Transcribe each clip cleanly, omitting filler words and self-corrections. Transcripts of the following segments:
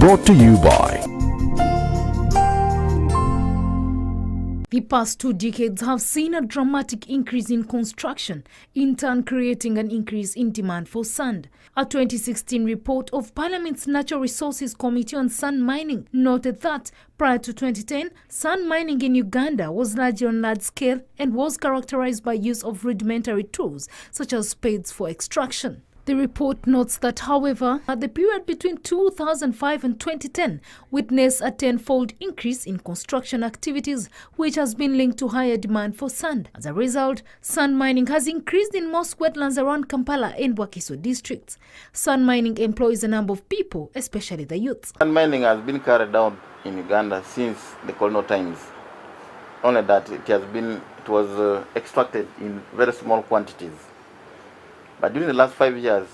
Brought to you by The past 2 decades have seen a dramatic increase in construction, in turn creating an increase in demand for sand. A 2016 report of Parliament's Natural Resources Committee on Sand Mining noted that prior to 2010, sand mining in Uganda was largely on large scale and was characterized by use of rudimentary tools such as spades for extraction. The report notes that, however, the period between 2005 and 2010 witnessed a tenfold increase in construction activities, which has been linked to higher demand for sand. As a result, sand mining has increased in most wetlands around Kampala and Wakiso districts. Sand mining employs a number of people, especially the youths. Sand mining has been carried out in Uganda since the colonial times. Only that it was extracted in very small quantities. But during the last 5 years,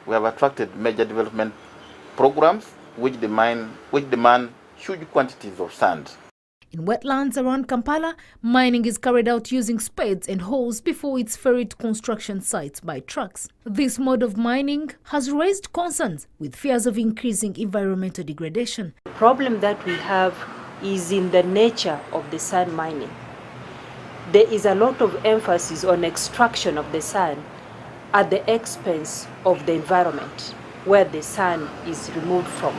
we have attracted major development programs which demand huge quantities of sand. In wetlands around Kampala, mining is carried out using spades and hoes before it's ferried to construction sites by trucks. This mode of mining has raised concerns with fears of increasing environmental degradation. The problem that we have is in the nature of the sand mining. There is a lot of emphasis on extraction of the sand at the expense of the environment where the sand is removed from.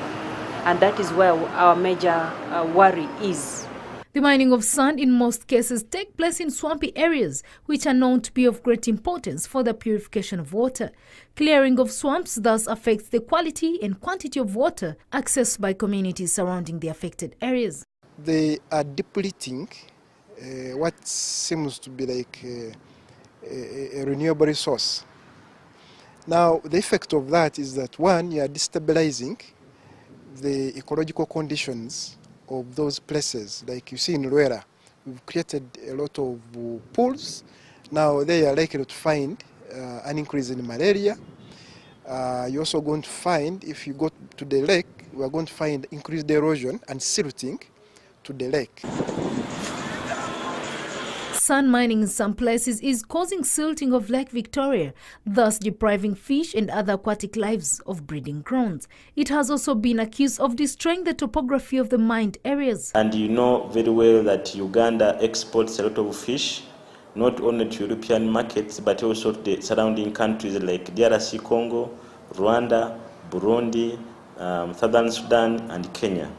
And that is where our major worry is. The mining of sand in most cases take place in swampy areas, which are known to be of great importance for the purification of water. Clearing of swamps thus affects the quality and quantity of water accessed by communities surrounding the affected areas. They are depleting what seems to be like a renewable resource. Now, the effect of that is that, one, you are destabilizing the ecological conditions of those places. Like you see in Luera, we've created a lot of pools. Now they are likely to find an increase in malaria. You're also going to find, if you go to the lake, we are going to find increased erosion and silting to the lake. Sand mining in some places is causing silting of Lake Victoria, thus depriving fish and other aquatic lives of breeding grounds. It has also been accused of destroying the topography of the mined areas. And you know very well that Uganda exports a lot of fish, not only to European markets, but also to the surrounding countries like DRC Congo, Rwanda, Burundi, Southern Sudan, and Kenya.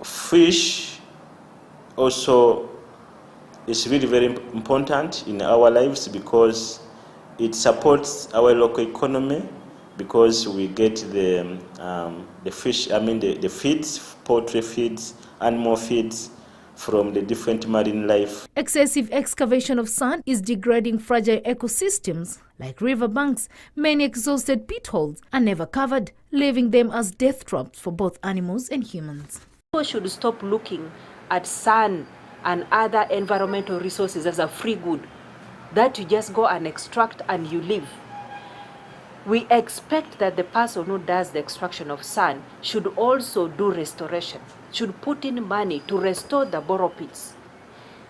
Fish also is really very important in our lives because it supports our local economy, because we get the fish, the feeds, poultry feeds, animal feeds from the different marine life. Excessive excavation of sand is degrading fragile ecosystems like riverbanks. Many exhausted pit holes are never covered, leaving them as death traps for both animals and humans. People should stop looking at sand and other environmental resources as a free good that you just go and extract and you leave. We expect that the person who does the extraction of sand should also do restoration, should put in money to restore the borrow pits.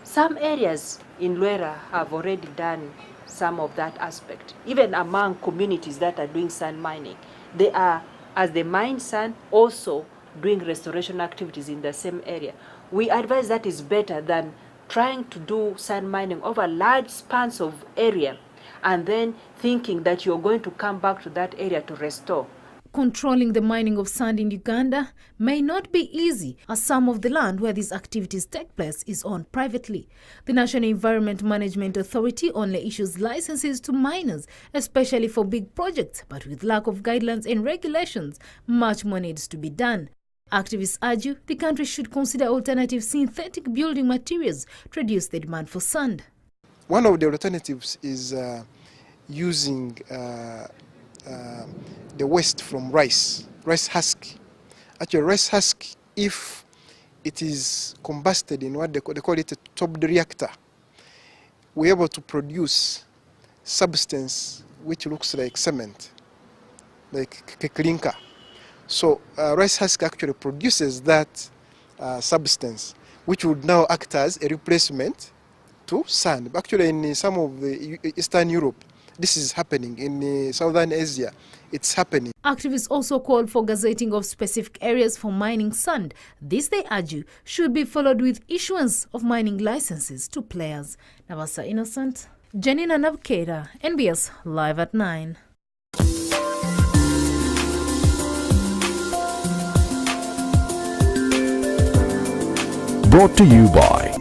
Some areas in Luera have already done some of that aspect. Even among communities that are doing sand mining, they are, as they mine sand, also doing restoration activities in the same area. We advise that is better than trying to do sand mining over large spans of area and then thinking that you're going to come back to that area to restore. Controlling the mining of sand in Uganda may not be easy, as some of the land where these activities take place is owned privately. The National Environment Management Authority only issues licenses to miners, especially for big projects, but with lack of guidelines and regulations, much more needs to be done. Activists argue the country should consider alternative synthetic building materials to reduce the demand for sand. One of the alternatives is using the waste from rice husk. Actually, rice husk, if it is combusted in what they call it a topped reactor, we're able to produce substance which looks like cement, like clinker. So rice husk actually produces that substance, which would now act as a replacement to sand. Actually, in some of the Eastern Europe, this is happening in Southern Asia. It's happening. Activists also called for gazetting of specific areas for mining sand. This, they argue, should be followed with issuance of mining licenses to players. Navasa Innocent, Janina Navkeda, NBS Live at 9. Brought to you by